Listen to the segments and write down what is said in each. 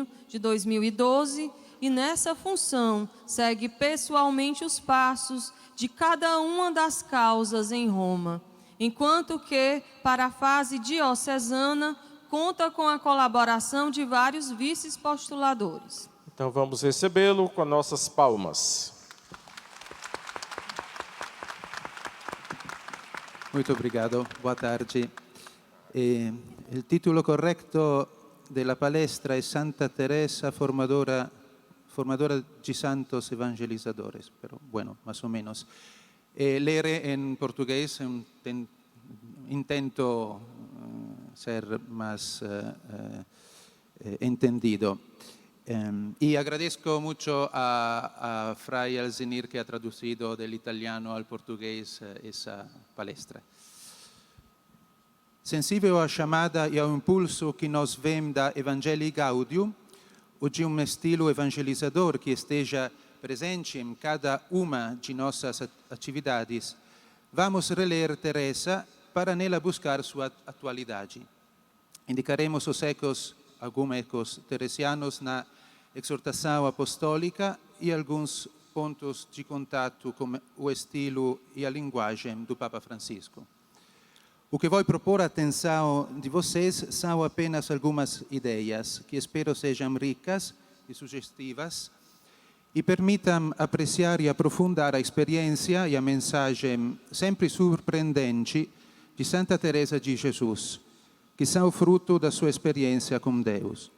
junho de 2012 e, nessa função, segue pessoalmente os passos de cada uma das causas em Roma, enquanto que, para a fase diocesana, conta com a colaboração de vários vice-postuladores. Então vamos recebê-lo com nossas palmas. Muito obrigado, boa tarde. Il titolo corretto della palestra è Santa Teresa, formadora de santos evangelizadores, pero bueno, más o menos. Leer en portugués, intento ser más entendido. Y agradezco mucho a Fray Alzenir que ha traducido del italiano al português essa palestra. Sensível à chamada e ao impulso que nos vem da Evangelii Gaudium, ou de estilo evangelizador que esteja presente em cada uma de nossas atividades, vamos reler Teresa para nela buscar sua atualidade. Indicaremos os alguns ecos teresianos na exortação apostólica e alguns pontos de contato com o estilo e a linguagem do Papa Francisco. O que vou propor à atenção de vocês são apenas algumas ideias que espero sejam ricas e sugestivas e permitam apreciar e aprofundar a experiência e a mensagem sempre surpreendente de Santa Teresa de Jesus, que são fruto da sua experiência com Deus.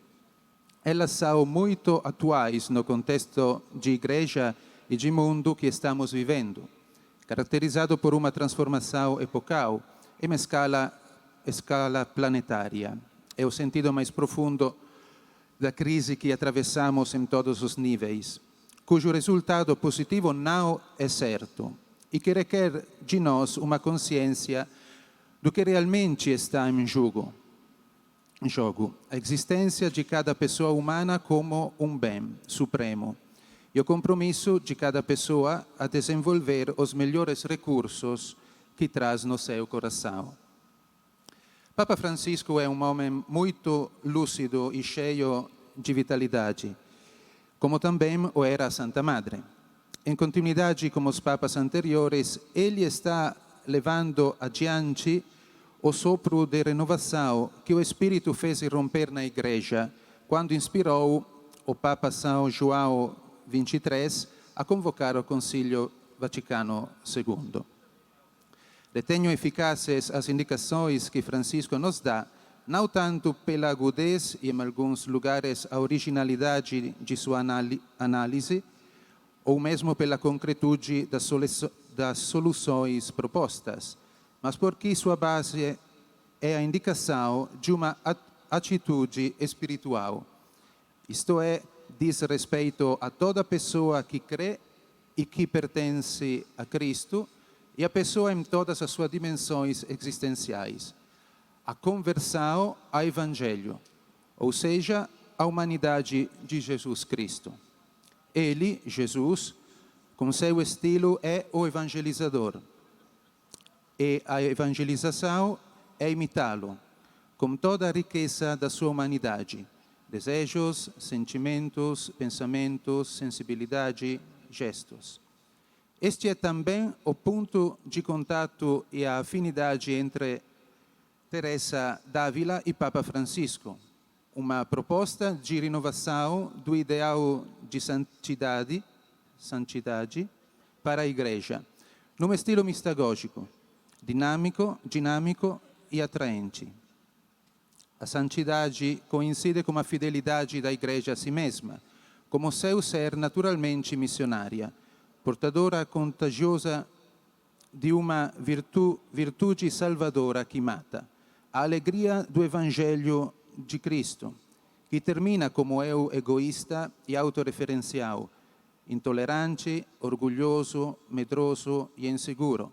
Elas são muito atuais no contexto de igreja e de mundo que estamos vivendo, caracterizado por uma transformação epocal em escala planetária. É o sentido mais profundo da crise que atravessamos em todos os níveis, cujo resultado positivo não é certo e que requer de nós uma consciência do que realmente está em jogo. A existência de cada pessoa humana como um bem supremo e o compromisso de cada pessoa a desenvolver os melhores recursos que traz no seu coração. Papa Francisco é um homem muito lúcido e cheio de vitalidade, como também o era a Santa Madre. Em continuidade com os papas anteriores, ele está levando adiante o sopro de renovação que o Espírito fez irromper na Igreja quando inspirou o Papa São João XXIII a convocar o Concílio Vaticano II. Retenho eficazes as indicações que Francisco nos dá, não tanto pela agudez e, em alguns lugares, a originalidade de sua análise, ou mesmo pela concretude das soluções propostas, mas porque sua base é a indicação de uma atitude espiritual. Isto é, diz respeito a toda pessoa que crê e que pertence a Cristo, e a pessoa em todas as suas dimensões existenciais. A conversão ao Evangelho, ou seja, a humanidade de Jesus Cristo. Ele, Jesus, com seu estilo, é o evangelizador. E a evangelização é imitá-lo, com toda a riqueza da sua humanidade, desejos, sentimentos, pensamentos, sensibilidade, gestos. Este é também o ponto de contato e a afinidade entre Teresa d'Ávila e Papa Francisco, uma proposta de renovação do ideal de santidade para a Igreja, num estilo mistagógico, dinâmico e atraente. A santidade coincide com a fidelidade da Igreja a si mesma, como seu ser naturalmente missionária, portadora contagiosa de uma virtude salvadora que mata, a alegria do Evangelho de Cristo, que termina como eu egoísta e autorreferencial, intolerante, orgulhoso, medroso e inseguro,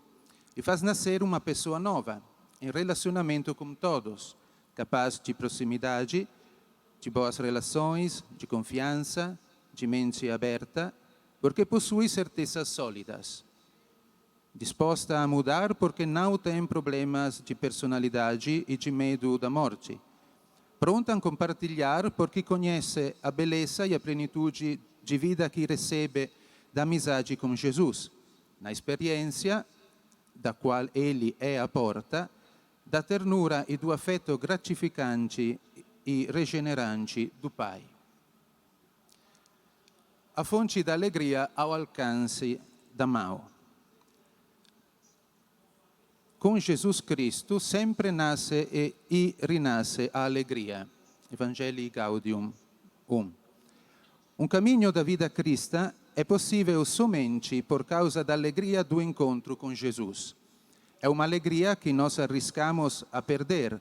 e faz nascer uma pessoa nova, em relacionamento com todos, capaz de proximidade, de boas relações, de confiança, de mente aberta, porque possui certezas sólidas. Disposta a mudar porque não tem problemas de personalidade e de medo da morte. pronta a compartilhar porque conhece a beleza e a plenitude de vida que recebe da amizade com Jesus, na experiência da qual Ele é a porta, da ternura e do afeto gratificante e regenerante do Pai. A fonte da alegria ao alcance da mão. Com Jesus Cristo sempre nasce e rinasce a alegria. Evangelii Gaudium 1. Um caminho da vida cristã é possível somente por causa da alegria do encontro com Jesus. É uma alegria que nós arriscamos a perder,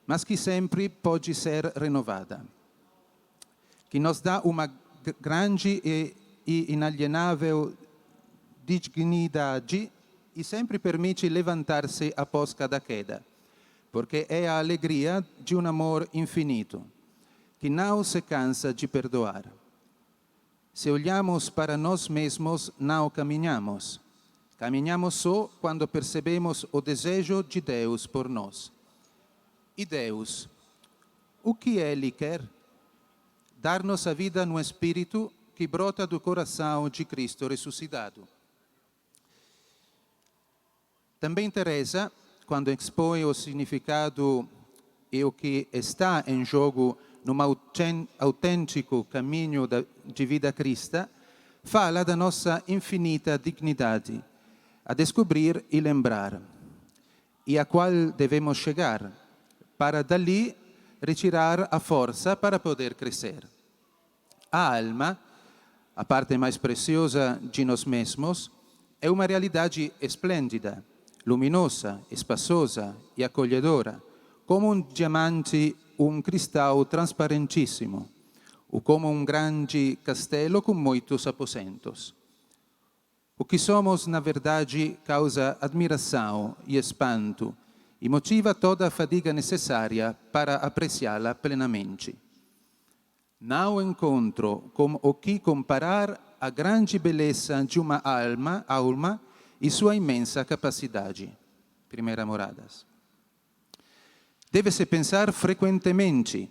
mas que sempre pode ser renovada. Que nos dá uma grande e inalienável dignidade e sempre permite levantar-se após cada queda, porque é a alegria de um amor infinito, que não se cansa de perdoar. Se olhamos para nós mesmos, não caminhamos. Caminhamos só quando percebemos o desejo de Deus por nós. E Deus, o que Ele quer? Dar-nos a vida no Espírito que brota do coração de Cristo ressuscitado. Também Teresa, quando expõe o significado e o que está em jogo num autêntico caminho de vida cristã, fala da nossa infinita dignidade, a descobrir e lembrar, e a qual devemos chegar, para dali retirar a força para poder crescer. A alma, a parte mais preciosa de nós mesmos, é uma realidade esplêndida, luminosa, espaçosa e acolhedora, como um diamante, um cristal transparentíssimo, ou como um grande castelo com muitos aposentos. O que somos, na verdade, causa admiração e espanto e motiva toda a fadiga necessária para apreciá-la plenamente. Não encontro com o que comparar a grande beleza de uma alma e sua imensa capacidade. Primeira Moradas. Deve-se pensar frequentemente,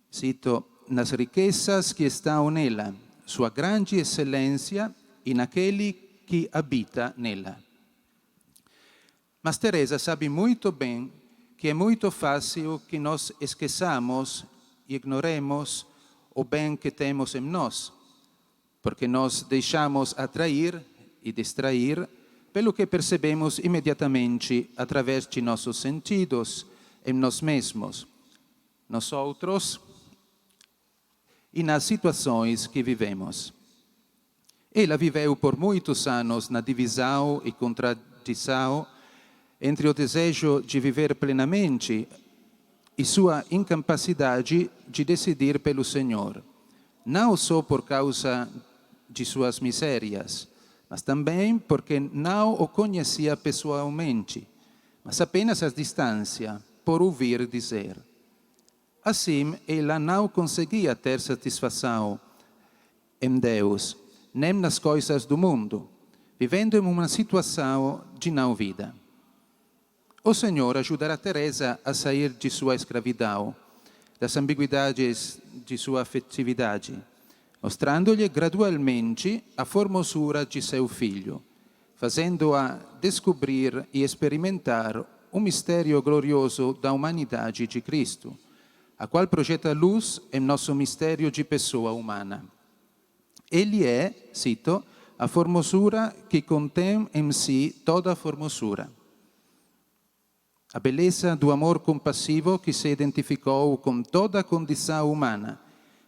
cito, nas riquezas que estão nela, sua grande excelência e naquele que habita nela. Mas Teresa sabe muito bem que é muito fácil que nós esqueçamos e ignoremos o bem que temos em nós, porque nós deixamos atrair e distrair pelo que percebemos imediatamente através de nossos sentidos, em nós mesmos, nós outros e nas situações que vivemos. Ela viveu por muitos anos na divisão e contradição entre o desejo de viver plenamente e sua incapacidade de decidir pelo Senhor, não só por causa de suas misérias, mas também porque não o conhecia pessoalmente, mas apenas à distância, por ouvir dizer. Assim, ela não conseguia ter satisfação em Deus, nem nas coisas do mundo, vivendo em uma situação de não vida. O Senhor ajudará Teresa a sair de sua escravidão, das ambiguidades de sua afetividade, mostrando-lhe gradualmente a formosura de seu filho, fazendo-a descobrir e experimentar um mistério glorioso da humanidade de Cristo, a qual projeta luz em nosso mistério de pessoa humana. Ele é, cito, a formosura que contém em si toda a formosura. A beleza do amor compassivo que se identificou com toda a condição humana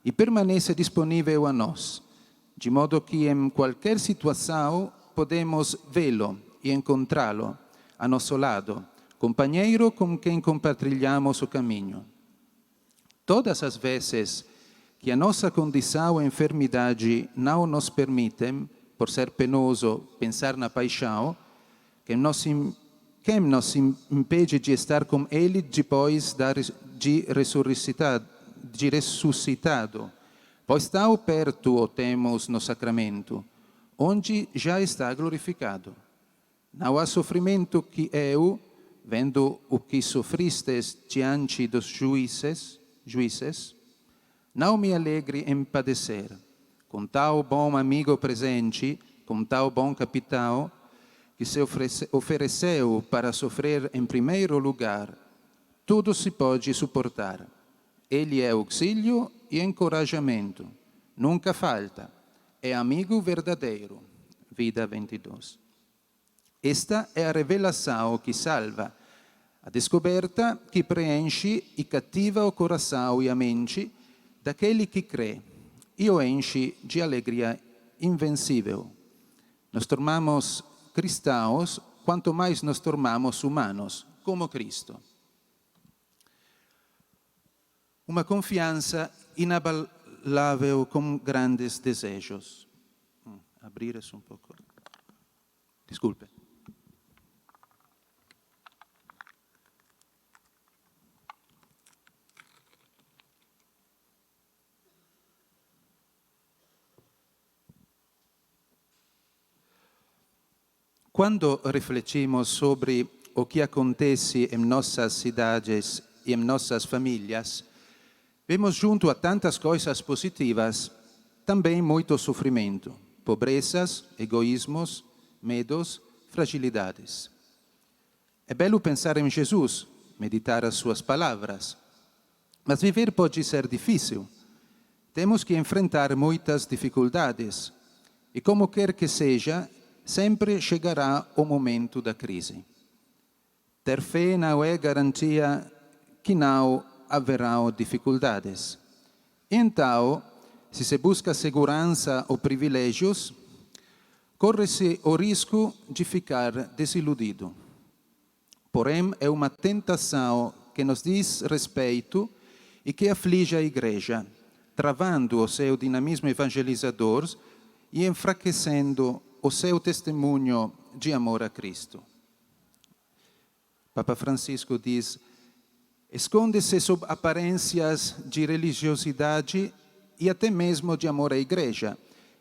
e permanece disponível a nós, de modo que em qualquer situação podemos vê-lo e encontrá-lo a nosso lado, companheiro com quem compartilhamos o caminho. Todas as vezes que a nossa condição e enfermidade não nos permitem, por ser penoso, pensar na paixão, quem nos impede de estar com Ele depois de ressuscitado, pois tão perto o temos no sacramento, onde já está glorificado. Não há sofrimento que eu, vendo o que sofristes diante dos juízes, juízes, não me alegre em padecer, com tal bom amigo presente, com tal bom capitão, que se ofereceu para sofrer em primeiro lugar, tudo se pode suportar. Ele é auxílio e encorajamento, nunca falta, é amigo verdadeiro. Vida 22. Esta é a revelação que salva, a descoberta que preenche e cativa o coração e a mente daquele que crê e o enche de alegria invencível. Nos tornamos cristãos quanto mais nos tornamos humanos, como Cristo. Uma confiança inabalável com grandes desejos. Abrir isso um pouco. Desculpe. Quando refletimos sobre o que acontece em nossas cidades e em nossas famílias, vemos junto a tantas coisas positivas também muito sofrimento, pobrezas, egoísmos, medos, fragilidades. É belo pensar em Jesus, meditar as suas palavras, mas viver pode ser difícil. Temos que enfrentar muitas dificuldades e, como quer que seja, sempre chegará o momento da crise. Ter fé não é garantia que não haverão dificuldades. Então, se busca segurança ou privilégios, corre-se o risco de ficar desiludido. Porém, é uma tentação que nos diz respeito e que aflige a Igreja, travando o seu dinamismo evangelizador e enfraquecendo o seu testemunho de amor a Cristo. Papa Francisco diz: esconde-se sob aparências de religiosidade e até mesmo de amor à Igreja,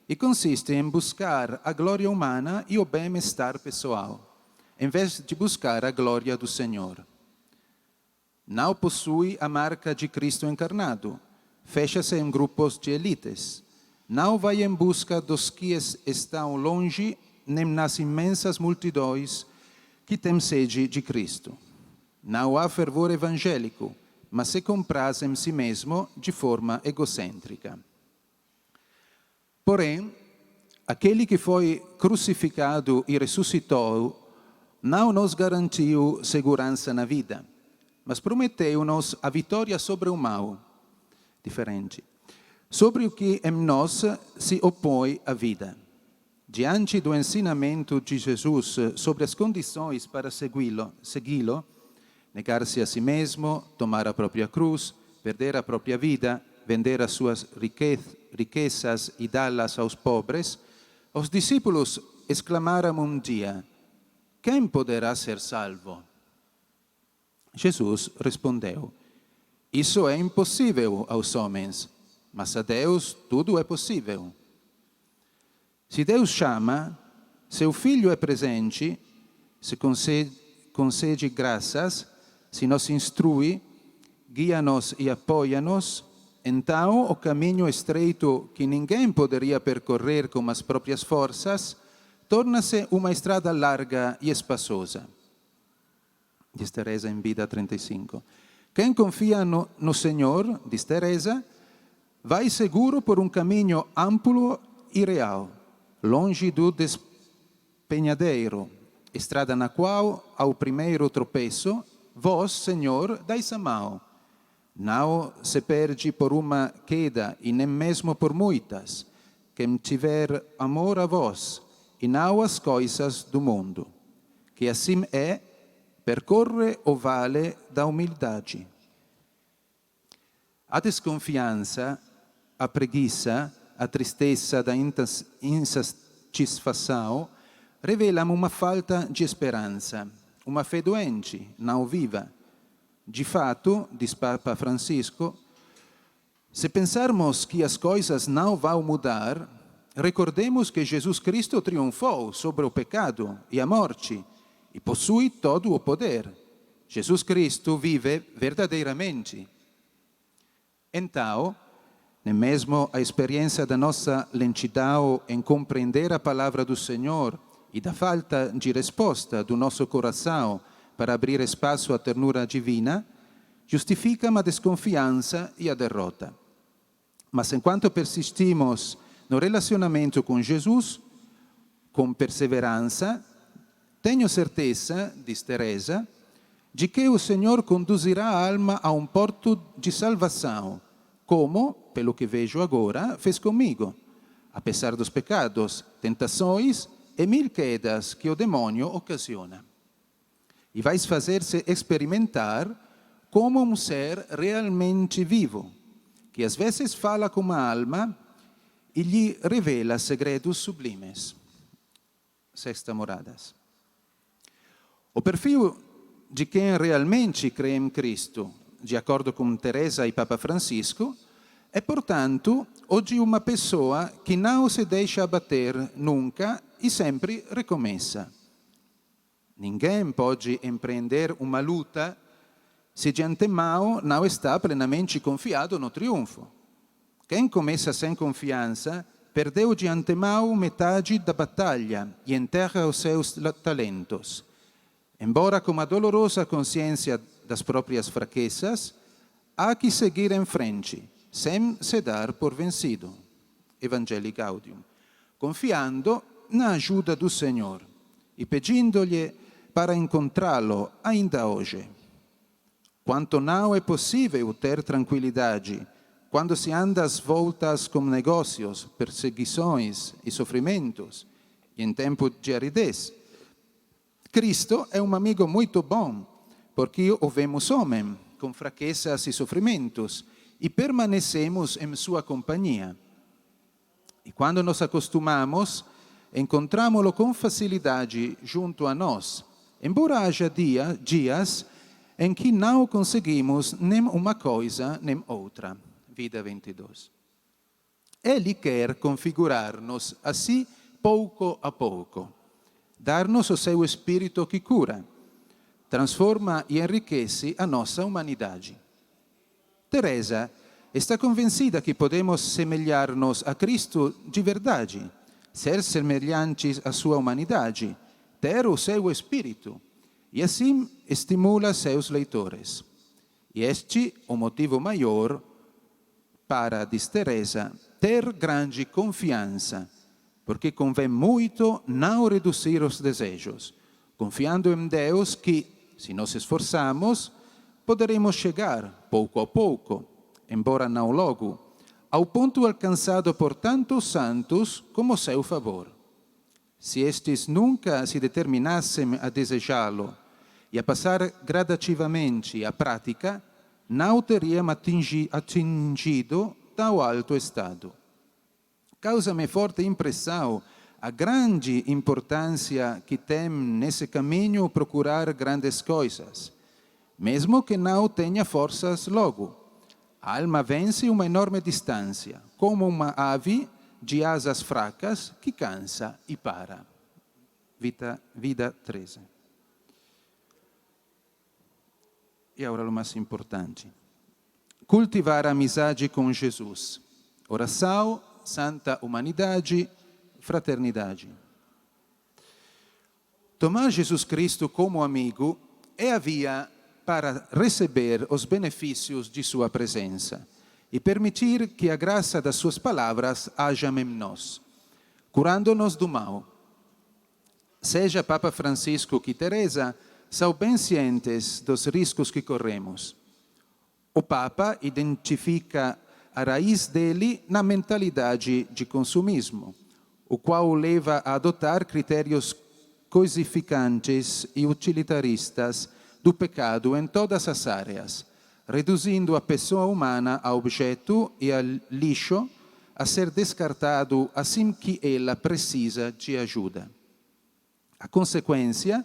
e consiste em buscar a glória humana e o bem-estar pessoal, em vez de buscar a glória do Senhor. Não possui a marca de Cristo encarnado, fecha-se em grupos de elites, não vai em busca dos que estão longe, nem nas imensas multidões que têm sede de Cristo. Não há fervor evangélico, mas se compraz em si mesmo de forma egocêntrica. Porém, aquele que foi crucificado e ressuscitou não nos garantiu segurança na vida, mas prometeu-nos a vitória sobre o mal, diferente, sobre o que em nós se opõe à vida. Diante do ensinamento de Jesus sobre as condições para segui-lo, negar-se a si mesmo, tomar a própria cruz, perder a própria vida, vender as suas riquezas e dá-las aos pobres, os discípulos exclamaram um dia: quem poderá ser salvo? Jesus respondeu: isso é impossível aos homens, mas a Deus tudo é possível. Se Deus chama, seu Filho é presente, se concede graças, se nos instrui, guia-nos e apoia-nos, então o caminho estreito que ninguém poderia percorrer com as próprias forças torna-se uma estrada larga e espaçosa. Diz Teresa em Vida 35. Quem confia no Senhor, diz Teresa, vai seguro por um caminho amplo e real, longe do despenhadeiro, estrada na qual, ao primeiro tropeço, vós, Senhor, dais a mão. Não se perde por uma queda e nem mesmo por muitas. Quem tiver amor a vós e não as coisas do mundo, que assim é, percorre o vale da humildade. A desconfiança, a preguiça, a tristeza da insatisfação revelam uma falta de esperança, uma fé doente, não viva. De fato, diz Papa Francisco, se pensarmos que as coisas não vão mudar, recordemos que Jesus Cristo triunfou sobre o pecado e a morte e possui todo o poder. Jesus Cristo vive verdadeiramente. Então, nem mesmo a experiência da nossa lentidão em compreender a palavra do Senhor e da falta de resposta do nosso coração para abrir espaço à ternura divina, justifica a desconfiança e a derrota. Mas enquanto persistimos no relacionamento com Jesus, com perseverança, tenho certeza, diz Teresa, de que o Senhor conduzirá a alma a um porto de salvação, como, pelo que vejo agora, fez comigo, apesar dos pecados, tentações e mil quedas que o demônio ocasiona. E vais fazer-se experimentar como um ser realmente vivo, que às vezes fala com a alma e lhe revela segredos sublimes. Sexta Moradas. O perfil de quem realmente crê em Cristo, de acordo com Teresa e Papa Francisco, é, portanto, hoje uma pessoa que não se deixa abater nunca e sempre recomeça. Ninguém pode empreender uma luta se de antemão não está plenamente confiado no triunfo. Quem começa sem confiança perdeu de antemão metade da batalha e enterra os seus talentos. Embora com a dolorosa consciência das próprias fraquezas, há que seguir em frente, sem se dar por vencido. Evangelii Gaudium. Confiando na ajuda do Senhor e pedindo-lhe para encontrá-lo ainda hoje. Quanto não é possível ter tranquilidade quando se anda às voltas com negócios, perseguições e sofrimentos, e em tempo de aridez. Cristo é um amigo muito bom, porque o vemos homem, com fraquezas e sofrimentos, e permanecemos em sua companhia. E quando nos acostumamos, encontramos-lo com facilidade junto a nós, embora haja dias em que não conseguimos nem uma coisa nem outra. Vida 22. Ele quer configurar-nos assim pouco a pouco, dar-nos o seu Espírito que cura, transforma e enriquece a nossa humanidade. Teresa está convencida que podemos semelhar-nos a Cristo de verdade, ser semelhantes à sua humanidade, ter o seu Espírito, e assim estimula seus leitores. E este o motivo maior para, diz Teresa, ter grande confiança, porque convém muito não reduzir os desejos, confiando em Deus que, se nos esforçarmos, poderemos chegar, pouco a pouco, embora não logo, ao ponto alcançado por tantos santos como seu favor. Se estes nunca se determinassem a desejá-lo e a passar gradativamente à prática, não teriam atingido tal alto estado. Causa-me forte impressão a grande importância que tem nesse caminho procurar grandes coisas, mesmo que não tenha forças logo. A alma vence uma enorme distância, como uma ave de asas fracas que cansa e para. Vida 13. E agora o mais importante. Cultivar a amizade com Jesus. Oração, santa humanidade, fraternidade. Tomar Jesus Cristo como amigo é a via para receber os benefícios de sua presença e permitir que a graça das suas palavras haja em nós, curando-nos do mal. Seja Papa Francisco que Teresa, são bem cientes dos riscos que corremos. O Papa identifica a raiz dele na mentalidade de consumismo, o qual o leva a adotar critérios coisificantes e utilitaristas do pecado em todas as áreas, reduzindo a pessoa humana a objeto e a lixo a ser descartado assim que ela precisa de ajuda. A consequência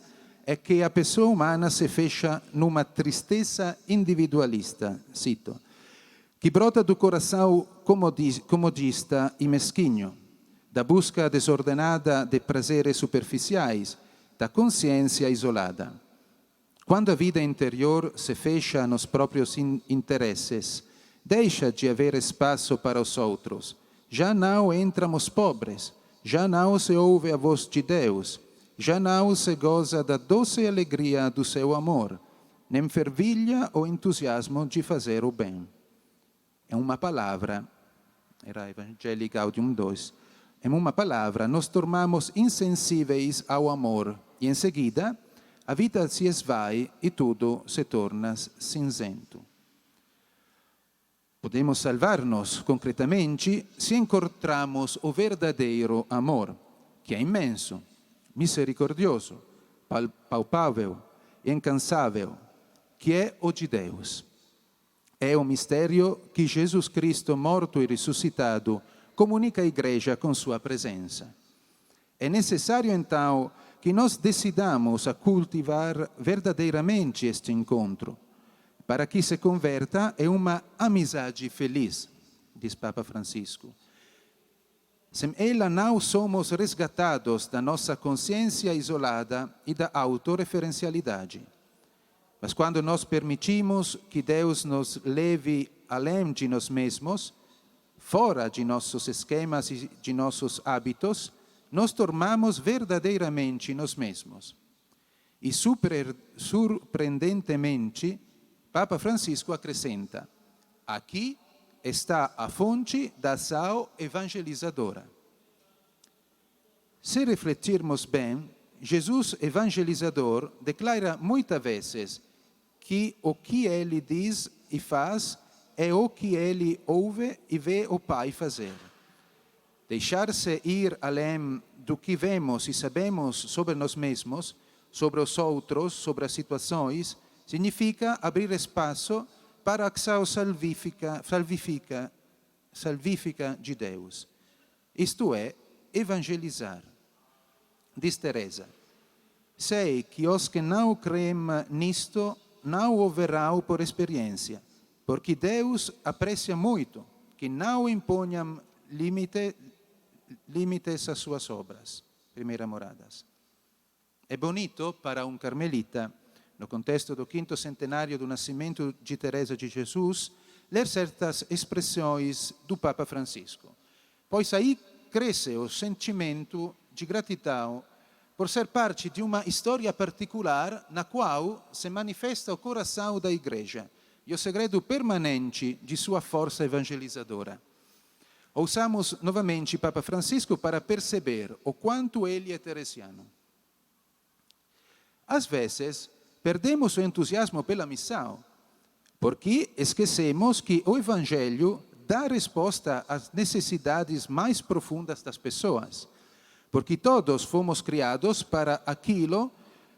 é que a pessoa humana se fecha numa tristeza individualista, cito, que brota do coração comodista e mesquinho, da busca desordenada de prazeres superficiais, da consciência isolada. Quando a vida interior se fecha nos próprios interesses Deixa de haver espaço para os outros. Já não entram os pobres. Já não se ouve a voz de Deus. Já não se goza da doce alegria do seu amor, nem fervilha o entusiasmo de fazer o bem. É uma palavra, era Evangelii Gaudium 2, em uma palavra nos tornamos insensíveis ao amor e em seguida a vida se esvai e tudo se torna cinzento. Podemos salvar-nos concretamente se encontramos o verdadeiro amor, que é imenso, misericordioso, palpável e incansável, que é o de Deus. É o mistério que Jesus Cristo, morto e ressuscitado, comunica à Igreja com sua presença. É necessário, então, que nós decidamos a cultivar verdadeiramente este encontro, para que se converta em uma amizade feliz, diz Papa Francisco. Sem ela não somos resgatados da nossa consciência isolada e da autorreferencialidade. Mas quando nós permitimos que Deus nos leve além de nós mesmos, fora de nossos esquemas e de nossos hábitos, nos tornamos verdadeiramente nós mesmos. E surpreendentemente, Papa Francisco acrescenta: aqui está a fonte da ação evangelizadora. Se refletirmos bem, Jesus evangelizador declara muitas vezes que o que ele diz e faz é o que ele ouve e vê o Pai fazer. Deixar-se ir além do que vemos e sabemos sobre nós mesmos, sobre os outros, sobre as situações, significa abrir espaço para a ação salvífica de Deus. Isto é, evangelizar. Diz Teresa: sei que os que não creem nisto não o verão por experiência, porque Deus aprecia muito que não imponham limites às suas obras. Primeira Moradas. É bonito para um carmelita, no contexto do 5º centenário do nascimento de Teresa de Jesus, ler certas expressões do Papa Francisco, pois aí cresce o sentimento de gratidão por ser parte de uma história particular na qual se manifesta o coração da Igreja e o segredo permanente de sua força evangelizadora. Ouçamos novamente Papa Francisco para perceber o quanto ele é teresiano. Às vezes, perdemos o entusiasmo pela missão, porque esquecemos que o Evangelho dá resposta às necessidades mais profundas das pessoas, porque todos fomos criados para aquilo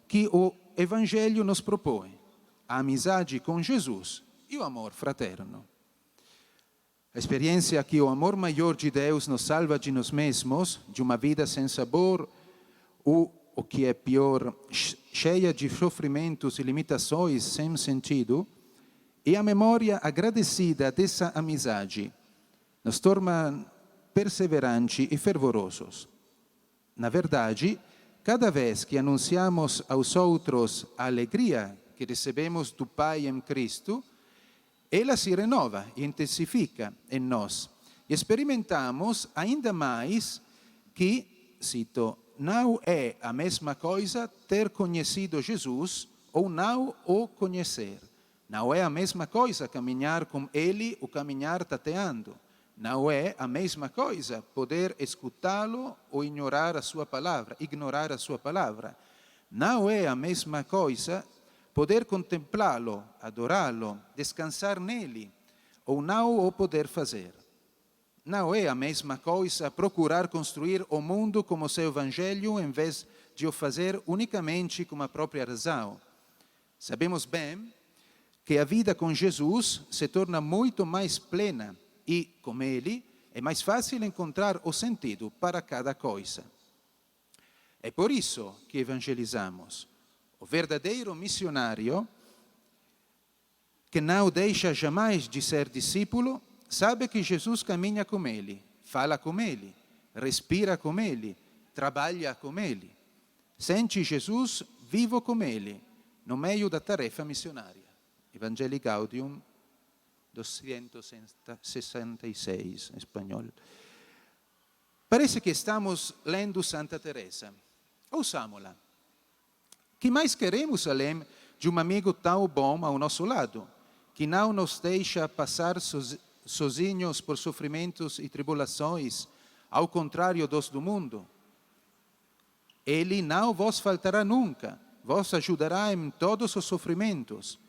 que o Evangelho nos propõe, a amizade com Jesus e o amor fraterno. A experiência que o amor maior de Deus nos salva de nós mesmos, de uma vida sem sabor, ou o que é pior, cheia de sofrimentos e limitações sem sentido, e a memória agradecida dessa amizade nos torna perseverantes e fervorosos. Na verdade, cada vez que anunciamos aos outros a alegria que recebemos do Pai em Cristo, ela se renova e intensifica em nós. E experimentamos ainda mais que, cito, não é a mesma coisa ter conhecido Jesus ou não o conhecer. Não é a mesma coisa caminhar com Ele ou caminhar tateando. Não é a mesma coisa poder escutá-lo ou ignorar a sua palavra. Não é a mesma coisa poder contemplá-lo, adorá-lo, descansar nele, ou não o poder fazer. Não é a mesma coisa procurar construir o mundo como seu evangelho em vez de o fazer unicamente com a própria razão. Sabemos bem que a vida com Jesus se torna muito mais plena e, com ele, é mais fácil encontrar o sentido para cada coisa. É por isso que evangelizamos. O verdadeiro missionário, que não deixa jamais de ser discípulo, sabe que Jesus caminha com ele, fala com ele, respira com ele, trabalha com ele. Sente Jesus vivo com ele, no meio da tarefa missionária. Evangelii Gaudium 266 em espanhol. Parece que estamos lendo Santa Teresa. Ouçamo-la. Que mais queremos além de um amigo tão bom ao nosso lado, que não nos deixa passar sozinhos por sofrimentos e tribulações, ao contrário dos do mundo? Ele não vos faltará nunca, vos ajudará em todos os sofrimentos,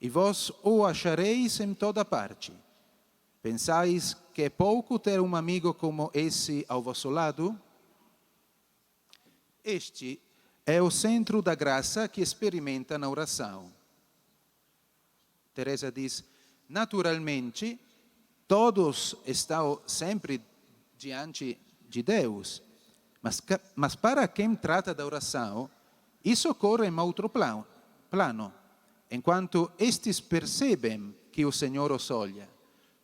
e vos o achareis em toda parte. Pensais que é pouco ter um amigo como esse ao vosso lado? Este é o centro da graça que experimenta na oração. Teresa diz, naturalmente, todos estão sempre diante de Deus, mas para quem trata da oração, isso ocorre em outro plano, enquanto estes percebem que o Senhor os olha.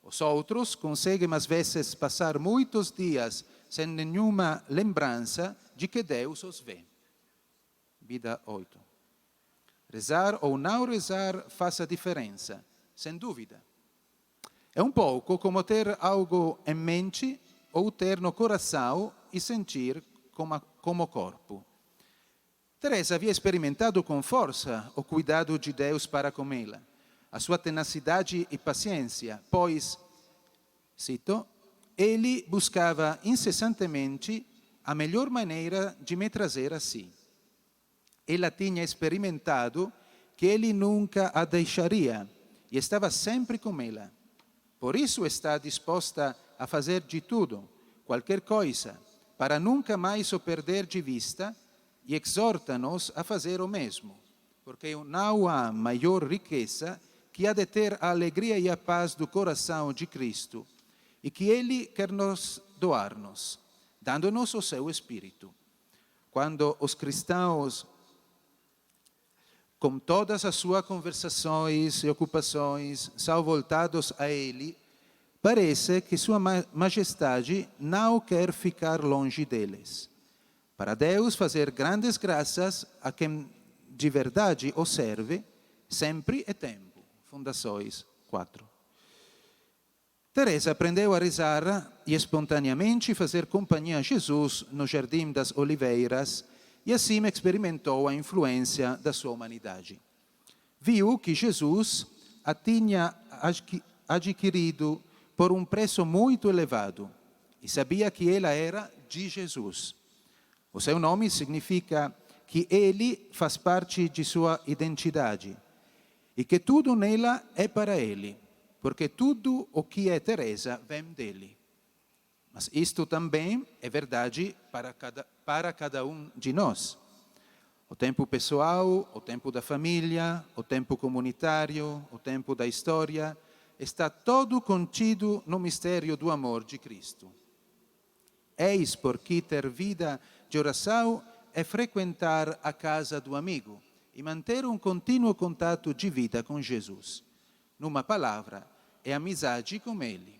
Os outros conseguem às vezes passar muitos dias sem nenhuma lembrança de que Deus os vê. Vida 8. Rezar ou não rezar faz a diferença, sem dúvida. É um pouco como ter algo em mente ou ter no coração e sentir como corpo. Teresa havia experimentado com força o cuidado de Deus para com ela, a sua tenacidade e paciência, pois, cito, ele buscava incessantemente a melhor maneira de me trazer a si. Ela tinha experimentado que ele nunca a deixaria e estava sempre com ela. Por isso está disposta a fazer de tudo, qualquer coisa, para nunca mais o perder de vista, e exorta-nos a fazer o mesmo, porque não há maior riqueza que a de ter a alegria e a paz do coração de Cristo, e que Ele quer nos doar-nos, dando-nos o seu Espírito. Quando os cristãos, com todas as suas conversações e ocupações, são voltados a Ele, parece que Sua Majestade não quer ficar longe deles. Para Deus fazer grandes graças a quem de verdade o serve, sempre é tempo. Fundações 4. Teresa aprendeu a rezar e espontaneamente fazer companhia a Jesus no Jardim das Oliveiras e assim experimentou a influência da sua humanidade. Viu que Jesus a tinha adquirido por um preço muito elevado e sabia que ela era de Jesus. O seu nome significa que ele faz parte de sua identidade e que tudo nela é para ele, porque tudo o que é Teresa vem dele. Mas isto também é verdade para cada um de nós. O tempo pessoal, o tempo da família, o tempo comunitário, o tempo da história, está todo contido no mistério do amor de Cristo. Eis porque ter vida de oração é frequentar a casa do amigo e manter um contínuo contato de vida com Jesus. Numa palavra, é amizade com Ele.